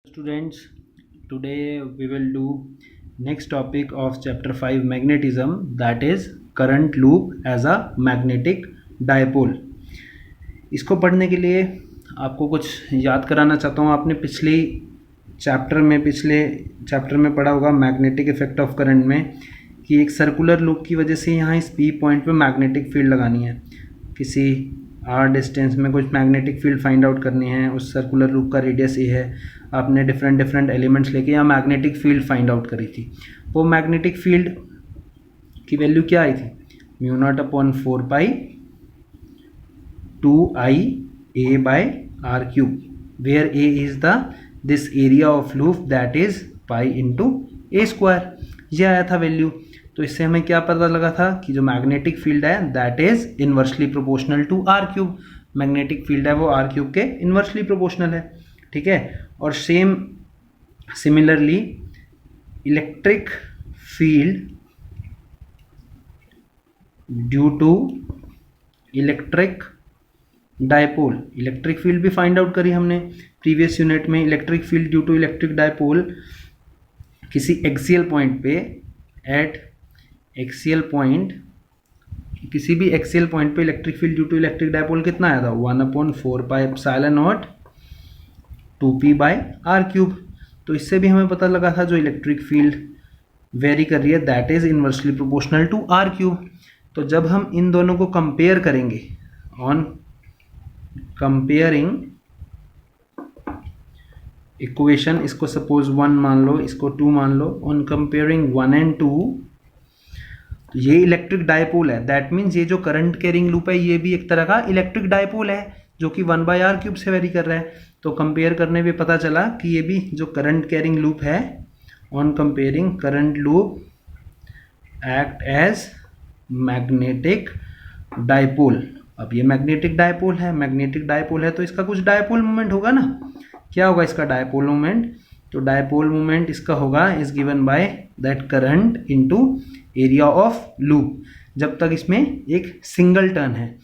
Students, today we will do next topic of chapter 5 magnetism, that is current loop as a magnetic dipole. इसको पढ़ने के लिए आपको कुछ याद कराना चाहता हूँ. आपने पिछले चैप्टर में पढ़ा होगा मैग्नेटिक इफेक्ट ऑफ करंट में कि एक सर्कुलर लूप की वजह से यहाँ इस पी पॉइंट पे मैग्नेटिक फील्ड लगानी है. किसी आर डिस्टेंस में कुछ मैग्नेटिक फील्ड फाइंड आउट करनी है. उस सर्कुलर लूप का रेडियस ये है. आपने डिफरेंट एलिमेंट्स लेके यहाँ मैग्नेटिक फील्ड फाइंड आउट करी थी. वो मैग्नेटिक फील्ड की वैल्यू क्या आई थी? Mu naught upon 4 pi 2i a by r cube, where a is this area of loop, that is pi into a square. ये आया था वैल्यू. तो इससे हमें क्या पता लगा था कि जो मैग्नेटिक फील्ड है that is inversely proportional to r cube. Magnetic field है वो आर क्यूब के इनवर्सली प्रोपोर्शनल है. ठीक है. और similarly electric field due to electric dipole, electric field भी फाइंड आउट करी हमने प्रीवियस यूनिट में. Electric field due to electric dipole किसी एक्सियल पॉइंट पे किसी भी एक्सियल पॉइंट पे electric field due to electric dipole कितना आया था? 1/4 pi epsilon naught 2p by r cube. तो इससे भी हमें पता लगा था जो इलेक्ट्रिक फील्ड वेरी कर रही है that is inversely proportional to r cube. तो जब हम इन दोनों को कंपेयर करेंगे, ऑन कंपेयरिंग इक्वेशन, इसको सपोज 1 मान लो, इसको 2 मान लो, ऑन कंपेयरिंग 1 and 2, तो ये इलेक्ट्रिक डायपोल है. दैट मीन्स ये जो करंट कैरिंग लूप है ये भी एक तरह का इलेक्ट्रिक डायपोल है जो कि 1/r क्यूब से वेरी कर रहा है. तो कंपेयर करने पे पता चला कि ये भी जो करंट कैरिंग लूप है, on comparing current loop act as magnetic dipole. अब ये मैग्नेटिक डायपोल है तो इसका कुछ डायपोल मोमेंट होगा ना. क्या होगा इसका डायपोल मोमेंट? तो डायपोल मोमेंट इसका होगा is given by that current into area of loop, जब तक इसमें एक सिंगल टर्न है.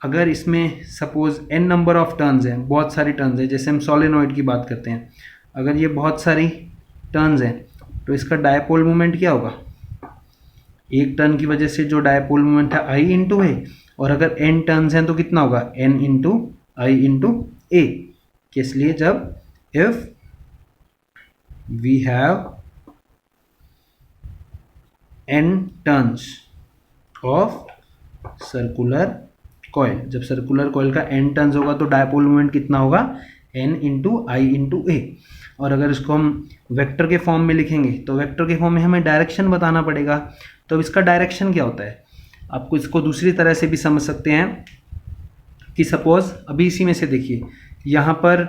अगर इसमें suppose n number of turns हैं, बहुत सारी टर्न्स हैं, जैसे हम सोलेनॉइड की बात करते हैं, अगर ये बहुत सारी टर्न्स हैं तो इसका डायपोल मोमेंट क्या होगा? एक टर्न की वजह से जो डायपोल मोमेंट है i इंटू ए, और अगर n टर्न्स हैं तो कितना होगा? n into I into A. किस लिए? जब if we have n turns of circular coil, जब सर्कुलर कॉइल का n टर्न्स होगा तो डायपोल मोमेंट कितना होगा? n into I into A. और अगर इसको हम वेक्टर के फॉर्म में लिखेंगे तो वेक्टर के फॉर्म में हमें डायरेक्शन बताना पड़ेगा. तो इसका डायरेक्शन क्या होता है? आपको इसको दूसरी तरह से भी समझ सकते हैं कि सपोज अभी इसी में से देखिए, यहाँ पर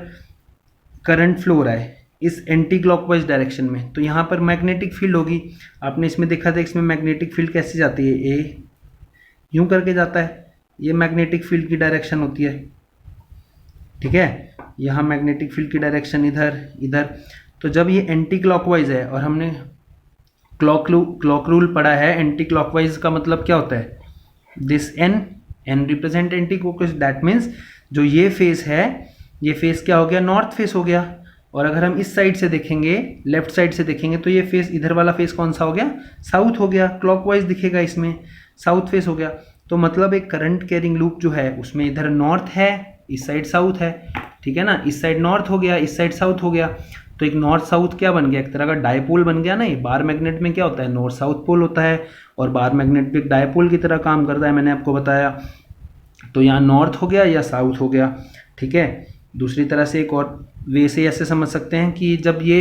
करंट फ्लो हो रहा है इस एंटी क्लॉकवाइज डायरेक्शन में, तो यहाँ पर मैग्नेटिक फील्ड होगी. आपने इसमें देखा था इसमें मैग्नेटिक फील्ड कैसे जाती है? ए यूं करके जाता है. ये मैग्नेटिक फील्ड की डायरेक्शन होती है. ठीक है. यहाँ मैग्नेटिक फील्ड की डायरेक्शन इधर. तो जब ये एंटी क्लॉकवाइज है, और हमने क्लॉक रूल पढ़ा है, एंटी क्लॉकवाइज का मतलब क्या होता है? This n represent anti clockwise. That means जो ये फेस है, ये फेस क्या हो गया? नॉर्थ फेस हो गया. और अगर हम इस साइड से देखेंगे, लेफ्ट साइड से देखेंगे, तो ये फेस, इधर वाला फेस कौन सा हो गया? साउथ हो गया. क्लॉकवाइज दिखेगा इसमें, साउथ फेस हो गया. तो मतलब एक करंट कैरिंग लूप जो है उसमें इधर नॉर्थ है, इस साइड साउथ है. ठीक है ना. इस साइड नॉर्थ हो गया, इस साइड साउथ हो गया. तो एक नॉर्थ साउथ क्या बन गया? एक तरह का डायपोल बन गया ना. ये बार मैग्नेट में क्या होता है? नॉर्थ साउथ पोल होता है, और बार मैग्नेट भी एक डायपोल की तरह काम करता है, मैंने आपको बताया. तो यहाँ नॉर्थ हो गया या साउथ हो गया. ठीक है. दूसरी तरह से एक और वे से ऐसे समझ सकते हैं कि जब ये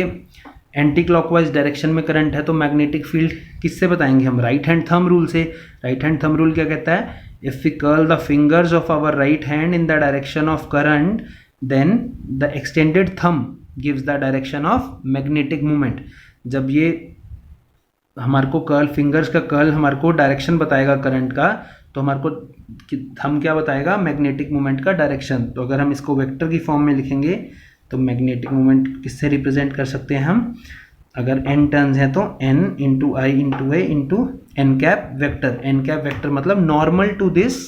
एंटी क्लॉकवाइज डायरेक्शन में करंट है तो मैग्नेटिक फील्ड किससे बताएंगे हम? राइट हैंड थंब रूल से. राइट हैंड थंब रूल क्या कहता है? If we curl the fingers of our right hand in the direction of current, then the extended thumb gives the direction of magnetic movement. जब ये हमारे को curl, fingers का curl हमारे को डायरेक्शन बताएगा करंट का, तो हमारे को थंब क्या बताएगा? मैग्नेटिक मूवमेंट का डायरेक्शन. तो अगर हम इसको वेक्टर की फॉर्म में लिखेंगे तो मैग्नेटिक मूवमेंट किससे रिप्रेजेंट कर सकते हैं हम? अगर n टर्न्स हैं तो n into I into A into N cap vector. N cap vector मतलब normal to this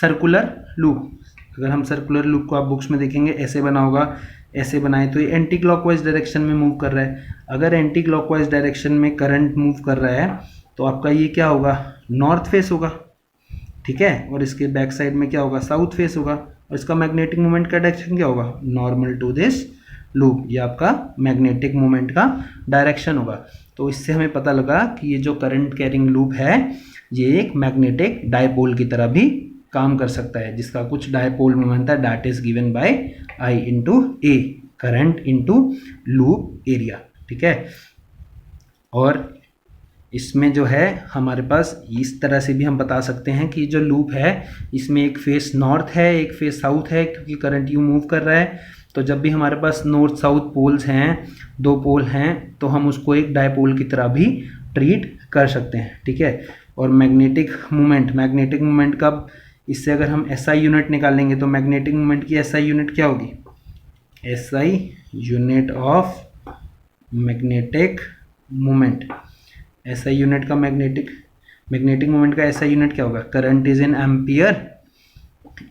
circular loop. अगर हम सर्कुलर लूप को आप बुक्स में देखेंगे ऐसे बना होगा, ऐसे बनाए तो ये एंटी क्लॉकवाइज डायरेक्शन में मूव कर रहा है। अगर एंटी क्लॉकवाइज डायरेक्शन में करंट मूव कर रहा है तो आपका ये क्या होगा, नॉर्थ फेस होगा, ठीक है, और इसके बैक साइड में क्या होगा, साउथ फेस होगा, और इसका मैग्नेटिक मोमेंट का डायरेक्शन क्या होगा, नॉर्मल टू दिस लूप। ये आपका मैग्नेटिक मोमेंट का डायरेक्शन होगा। तो इससे हमें पता लगा कि ये जो करंट कैरिंग लूप है ये एक मैग्नेटिक डायपोल की तरह भी काम कर सकता है, जिसका कुछ डायपोल मोमेंट है, that is given bye I into A, current into loop area, ठीक है। और इसमें जो है हमारे पास इस तरह से भी हम बता सकते हैं कि जो लूप है इसमें एक फेस नॉर्थ है, एक फेस साउथ है, क्योंकि करंट यू मूव कर रहा है। तो जब भी हमारे पास नॉर्थ साउथ पोल्स हैं, दो पोल हैं, तो हम उसको एक डायपोल की तरह भी ट्रीट कर सकते हैं, ठीक है। और मैग्नेटिक मोमेंट का, इससे अगर हम SI यूनिट निकालेंगे तो मैग्नेटिक मोमेंट की SI यूनिट क्या होगी, SI unit of magnetic moment, SI unit का मैग्नेटिक मोमेंट का SI यूनिट क्या होगा, current is in ampere,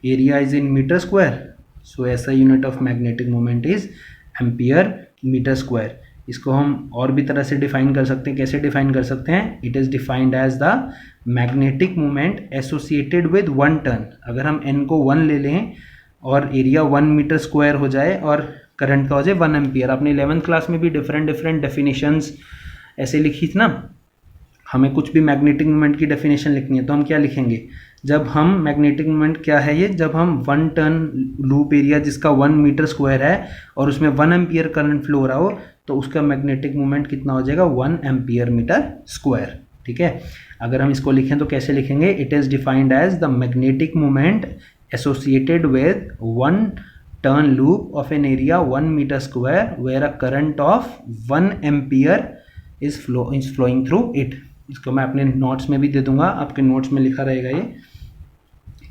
area is in metre square, so SI unit of magnetic moment is ampere metre square. इसको हम और भी तरह से डिफाइन कर सकते हैं। कैसे डिफाइन कर सकते हैं, it is defined as the magnetic moment associated with 1 turn. अगर हम n को 1 ले लें और एरिया 1 मीटर स्क्वायर हो जाए और करंट का हो जाए 1 एम्पियर। आपने 11th क्लास में भी डिफरेंट डेफिनेशंस ऐसे लिखी थी ना। हमें कुछ भी मैग्नेटिक मोमेंट की डेफिनेशन लिखनी है तो हम क्या लिखेंगे, जब हम मैग्नेटिक मोमेंट क्या है ये, जब हम 1 टर्न लूप एरिया जिसका 1 मीटर स्क्वायर है और उसमें 1 एम्पियर करंट फ्लो हो रहा हो तो उसका मैग्नेटिक मोमेंट कितना हो जाएगा, 1 एम्पियर मीटर स्क्वायर, ठीक है। अगर हम इसको लिखें तो कैसे लिखेंगे, it is defined as the magnetic moment associated with 1 turn loop of an area 1 metre square where a current of 1 ampere is flowing through it. इसको मैं अपने नोट्स में भी दे दूंगा, आपके नोट्स में लिखा रहेगा ये।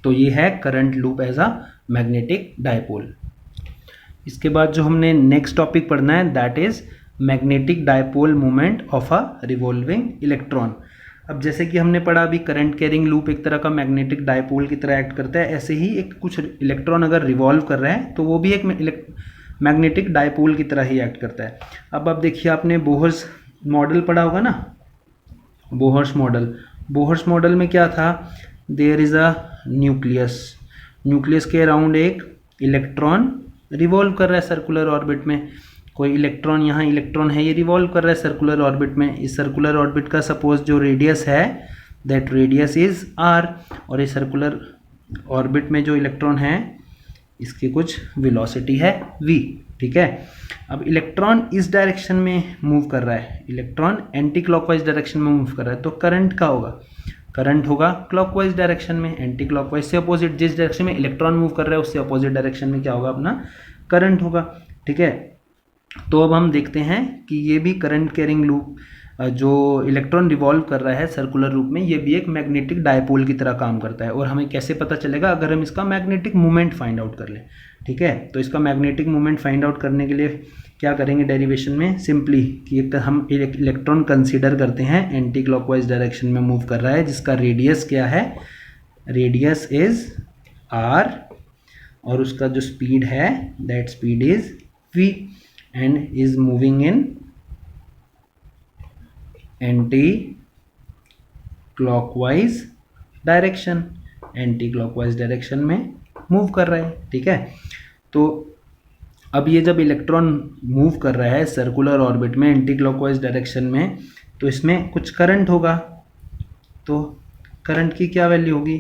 तो ये है current loop as a magnetic dipole. इसके बाद जो हमने नेक्स्ट टॉपिक पढ़ना है that is magnetic dipole moment of a revolving electron. अब जैसे कि हमने पढ़ा अभी करंट कैरिंग लूप एक तरह का मैग्नेटिक डायपोल की तरह एक्ट करता है, ऐसे ही एक कुछ इलेक्ट्रॉन अगर रिवॉल्व कर रहे हैं तो वो भी एक मैग्नेटिक डायपोल की तरह ही एक्ट करता है। अब आप देखिए, आपने बोहर्स मॉडल पढ़ा होगा ना, बोहर्स मॉडल में क्या था, देयर इज अ न्यूक्लियस के अराउंड एक इलेक्ट्रॉन रिवॉल्व कर रहा है सर्कुलर ऑर्बिट में। कोई इलेक्ट्रॉन, यहाँ इलेक्ट्रॉन है, ये रिवॉल्व कर रहा है सर्कुलर ऑर्बिट में। इस सर्कुलर ऑर्बिट का सपोज जो रेडियस है दैट रेडियस इज r, और ये सर्कुलर ऑर्बिट में जो इलेक्ट्रॉन है इसकी कुछ वेलोसिटी है v, ठीक है। अब इलेक्ट्रॉन इस डायरेक्शन में मूव कर रहा है, इलेक्ट्रॉन एंटी क्लॉकवाइज डायरेक्शन में मूव कर रहा है, तो करंट का होगा, करंट होगा क्लॉकवाइज डायरेक्शन में, एंटी क्लॉकवाइज से अपोजिट, जिस डायरेक्शन में इलेक्ट्रॉन मूव कर रहा है उससे अपोजिट डायरेक्शन में क्या होगा, अपना करंट होगा, ठीक है। तो अब हम देखते हैं कि ये भी करंट कैरिंग लूप जो इलेक्ट्रॉन रिवॉल्व कर रहा है सर्कुलर रूप में, ये भी एक मैग्नेटिक डायपोल की तरह काम करता है। और हमें कैसे पता चलेगा, अगर हम इसका मैग्नेटिक मोमेंट फाइंड आउट कर लें, ठीक है। तो इसका मैग्नेटिक मोमेंट फाइंड आउट करने के लिए क्या करेंगे डेरिवेशन में, सिंपली कि एक हम इलेक्ट्रॉन कंसीडर करते हैं एंटी क्लॉकवाइज डायरेक्शन में मूव कर रहा है, जिसका रेडियस क्या है, रेडियस इज r, और उसका जो स्पीड है that speed is v and is moving in anti clockwise direction, anti clockwise direction में मूव कर रहा है, ठीक है। तो अब ये जब इलेक्ट्रॉन मूव कर रहा है सर्कुलर ऑर्बिट में एंटी क्लॉकवाइज डायरेक्शन में, तो इसमें कुछ करंट होगा। तो करंट की क्या वैल्यू होगी,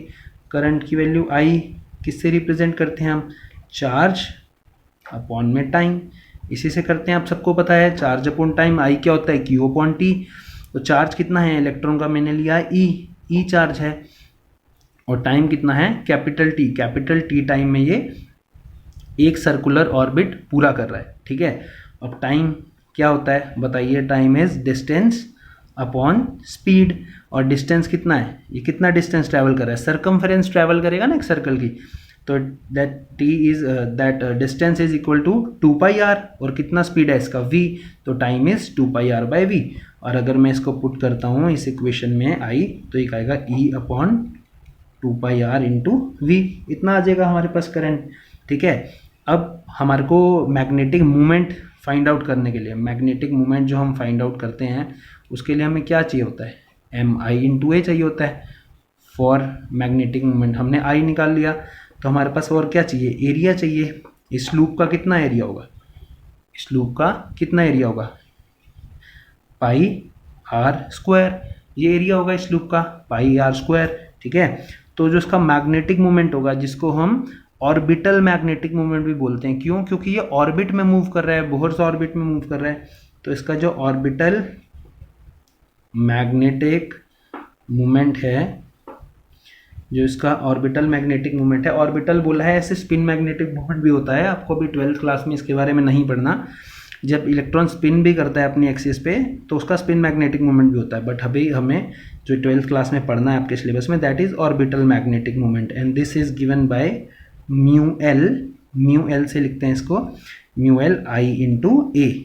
करंट की वैल्यू I किससे रिप्रेजेंट करते हैं हम, चार्ज अपॉन में टाइम, इसी से करते हैं, आप सबको पता है चार्ज अपॉन टाइम। I क्या होता है, Q अपॉन T। तो चार्ज कितना है इलेक्ट्रॉन का, मैंने लिया E चार्ज है, और टाइम कितना है, कैपिटल T टाइम में ये एक सर्कुलर ऑर्बिट पूरा कर रहा है, ठीक है। अब टाइम क्या होता है बताइए, time is distance upon speed, और डिस्टेंस कितना है, ये कितना डिस्टेंस ट्रैवल कर रहा है, सर्कमफेरेंस ट्रैवल करेगा ना एक सर्कल की, तो that distance is equal to 2 pi r, और कितना स्पीड है इसका v, तो time is 2 pi r by v। और अगर मैं इसको पुट करता हूँ इस इक्वेशन में I, तो एक आएगा E upon 2 pi r into v, इतना आ जाएगा हमारे पास करंट, ठीक है। अब हमारे को मैग्नेटिक मोमेंट फाइंड आउट करने के लिए, मैग्नेटिक मोमेंट जो हम फाइंड आउट करते हैं उसके लिए हमें क्या चाहिए होता है, एम आई इंटू ए चाहिए होता है फॉर मैग्नेटिक मोमेंट। हमने आई निकाल लिया, तो हमारे पास और क्या चाहिए, एरिया चाहिए। इस लूप का कितना एरिया होगा, इस लूप का कितना एरिया होगा, पाई आर स्क्वायर, ये एरिया होगा इस लूप का, पाई आर स्क्वायर। ठीक है, तो जो इसका मैग्नेटिक मोमेंट होगा, जिसको हम ऑर्बिटल मैग्नेटिक मोमेंट भी बोलते हैं, क्यों, क्योंकि ये ऑर्बिट में मूव कर रहा है, बोहर्स ऑर्बिट में मूव कर रहा है, तो इसका जो ऑर्बिटल मैग्नेटिक मोमेंट है, जो इसका ऑर्बिटल मैग्नेटिक मोमेंट है, ऑर्बिटल बोला है, ऐसे स्पिन मैग्नेटिक मोमेंट भी होता है, आपको अभी 12th क्लास में इसके बारे में नहीं पढ़ना। जब इलेक्ट्रॉन स्पिन भी करता है अपनी एक्सिस पे तो उसका स्पिन मैग्नेटिक मोमेंट भी होता है, बट अभी हमें जो 12th क्लास में पढ़ना है आपके सिलेबस में, that is orbital magnetic moment, and this is given by mu L से लिखते हैं इसको, mu L I into A.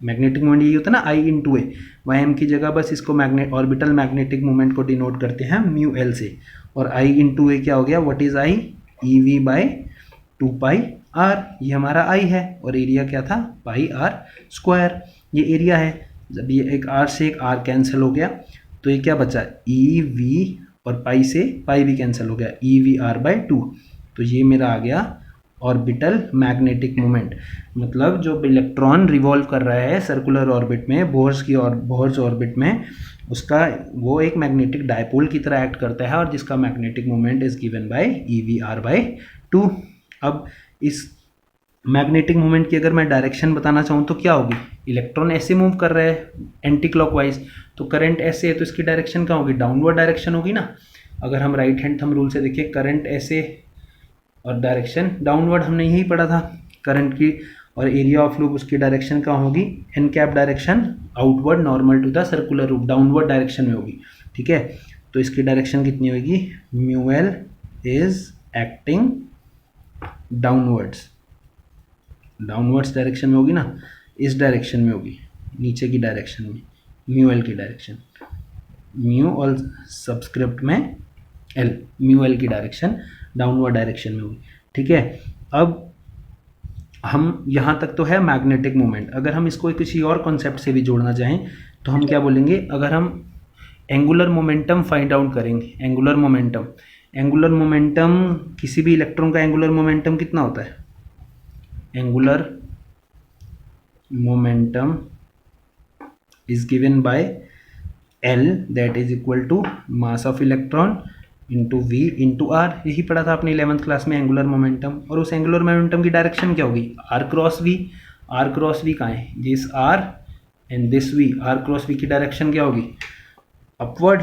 Magnetic moment यही होता है ना, आई इंटू ए, वाई एम की जगह बस इसको ऑर्बिटल मैग्नेटिक मोमेंट को डिनोट करते हैं म्यू एल से, और आई इंटू ए क्या हो गया, what is I, e v by 2 pi r, ये हमारा आई है, और एरिया क्या था, पाई आर स्क्वायर, ये एरिया है। जब ये एक आर से एक आर कैंसिल हो गया तो ये क्या बचा, ई वी, और पाई से पाई भी कैंसिल हो गया, ई वी आर बाई 2, तो ये मेरा आ गया ऑर्बिटल मैग्नेटिक मोमेंट। मतलब जो इलेक्ट्रॉन रिवॉल्व कर रहा है सर्कुलर ऑर्बिट में, बोहर्स ऑर्बिट में, उसका वो एक मैग्नेटिक डायपोल की तरह एक्ट करता है, और जिसका magnetic moment is given by e we are by 2। अब इस मैग्नेटिक मोमेंट की अगर मैं डायरेक्शन बताना चाहूँ तो क्या होगी, इलेक्ट्रॉन ऐसे मूव कर रहा है एंटी क्लॉकवाइज, तो करंट ऐसे है, तो इसकी डायरेक्शन क्या होगी, डाउनवर्ड डायरेक्शन होगी ना। अगर हम राइट हैंड थंब रूल से देखिए, करंट ऐसे और डायरेक्शन डाउनवर्ड, हमने यही पढ़ा था करंट की, और एरिया ऑफ लूप उसकी डायरेक्शन क्या होगी, n cap direction, outward normal to the circular loop, downward direction में होगी। ठीक है, तो इसकी डायरेक्शन कितनी होगी, mu l is acting downwards direction में होगी ना, इस डायरेक्शन में होगी, नीचे की डायरेक्शन में, म्यू एल की डायरेक्शन, म्यू और सबस्क्रिप्ट में एल, म्यू एल की डायरेक्शन डाउनवर्ड डायरेक्शन में होगी। ठीक है, अब हम यहाँ तक तो है मैग्नेटिक मोमेंट। अगर हम इसको किसी और कॉन्सेप्ट से भी जोड़ना चाहें तो हम क्या बोलेंगे, अगर हम एंगुलर मोमेंटम फाइंड आउट करेंगे, एंगुलर मोमेंटम किसी भी इलेक्ट्रॉन का एंगुलर मोमेंटम कितना होता है, angular momentum is given by l, that is equal to mass of electron into v into r, यही पढ़ा था आपने 11th क्लास में एंगुलर मोमेंटम। और उस एंगुलर मोमेंटम की डायरेक्शन क्या होगी, r cross v. R cross v कहाँ है, this r and this v, r cross v की डायरेक्शन क्या होगी, अपवर्ड,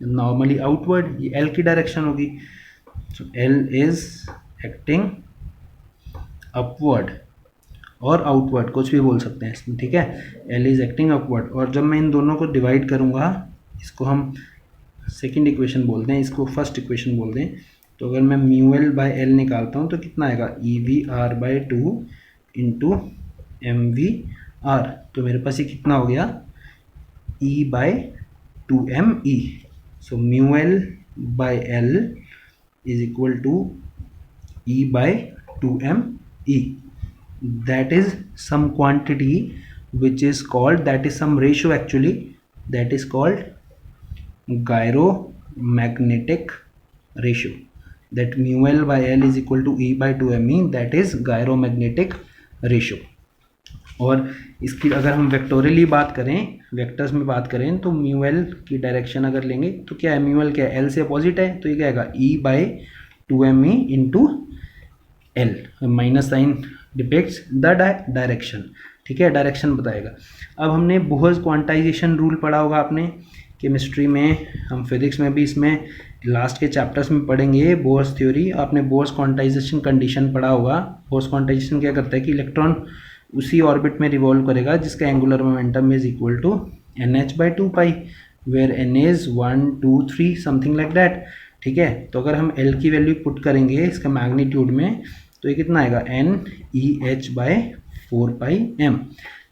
नॉर्मली आउटवर्ड, ये एल की डायरेक्शन होगी, so l is acting upward और आउटवर्ड, कुछ भी बोल सकते हैं इसमें। ठीक है, एल इज एक्टिंग अपवर्ड, और जब मैं इन दोनों को डिवाइड करूँगा, इसको हम सेकेंड इक्वेशन बोलते हैं, इसको फर्स्ट इक्वेशन बोलते हैं, तो अगर मैं म्यू एल बाई एल निकालता हूँ तो कितना आएगा, E we are by 2 into M V R, तो मेरे पास ये कितना हो गया, E by 2m E, so mu L by L is equal to E by 2m E, that is some quantity which is called, that is some ratio actually, that is called gyromagnetic ratio, that mu l by l is equal to e by 2me, that is gyromagnetic ratio। और इसकी अगर हम vectorially बात करें, vectors में बात करें, तो म्यू एल की डायरेक्शन अगर लेंगे तो क्या है, म्यू एल क्या है, एल से अपोजिट है, तो ये क्या आएगा, E by 2me into L, minus sign depicts the direction. ठीक है, डायरेक्शन बताएगा। अब हमने बोहर्स क्वांटाइजेशन रूल पढ़ा होगा आपने केमिस्ट्री में, हम फिजिक्स में भी इसमें लास्ट के चैप्टर्स में पढ़ेंगे बोहर्स थ्योरी। आपने बोहर्स क्वांटाइजेशन कंडीशन पढ़ा होगा। बोहर्स क्वांटाइजेशन क्या करता है कि इलेक्ट्रॉन उसी ऑर्बिट में रिवॉल्व करेगा जिसका angular momentum is equal to NH/2 pi, where N is 1 2 3 something like that. ठीक है, तो अगर हम L की वैल्यू पुट करेंगे इसका मैग्नीट्यूड में, तो ये कितना आएगा, NEH/4 पाई m,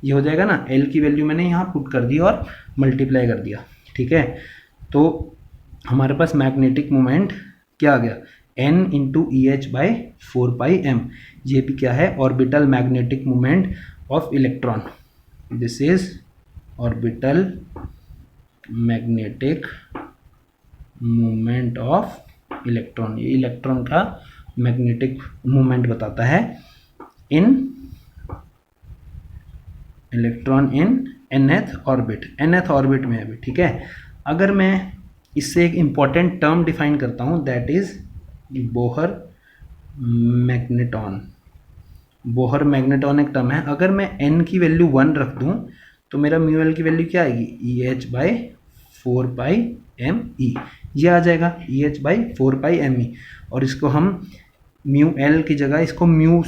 ये हो जाएगा ना। L की वैल्यू मैंने यहाँ पुट कर दी और मल्टीप्लाई कर दिया। ठीक है, तो हमारे पास मैग्नेटिक मोमेंट क्या आ गया, N इंटू EH/4 पाई m। ये भी क्या है, orbital magnetic moment of electron. This is orbital magnetic moment of electron. ये इलेक्ट्रॉन का मैग्नेटिक मोमेंट बताता है in electron in nth orbit, nth orbit में अभी, ठीक है। अगर मैं इससे एक इम्पॉर्टेंट टर्म डिफाइन करता हूँ, that is Bohr magneton. Bohr magneton एक टर्म है। अगर मैं n की वैल्यू 1 रख दूँ तो मेरा म्यू एल की वैल्यू क्या आएगी, EH/4πme, ये आ जाएगा EH/4πme। और इसको हम म्यू एल की जगह इसको म्यू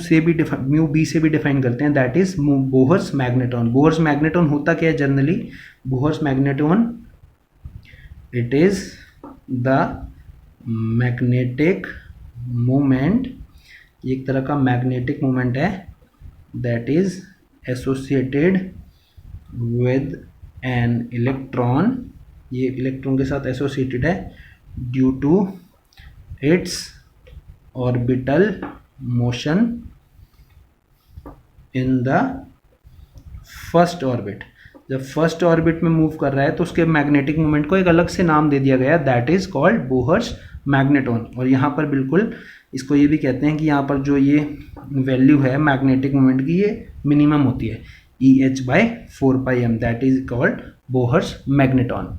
बी से भी डिफाइन करते हैं, that is Bohr's magneton. Bohr's magneton होता क्या है generally, Bohr's magneton it is the magnetic moment, एक तरह का मैग्नेटिक मोमेंट है that is associated with an electron, ये इलेक्ट्रॉन के साथ एसोसिएटेड है due to its orbital motion in the first orbit. जब फर्स्ट ऑर्बिट में मूव कर रहा है तो उसके मैग्नेटिक मोमेंट को एक अलग से नाम दे दिया गया, that is called Bohr's magneton. और यहाँ पर बिल्कुल इसको ये भी कहते हैं कि यहाँ पर जो ये वैल्यू है मैग्नेटिक मोमेंट की, ये मिनिमम होती है EH/4πm, that is called Bohr's magneton.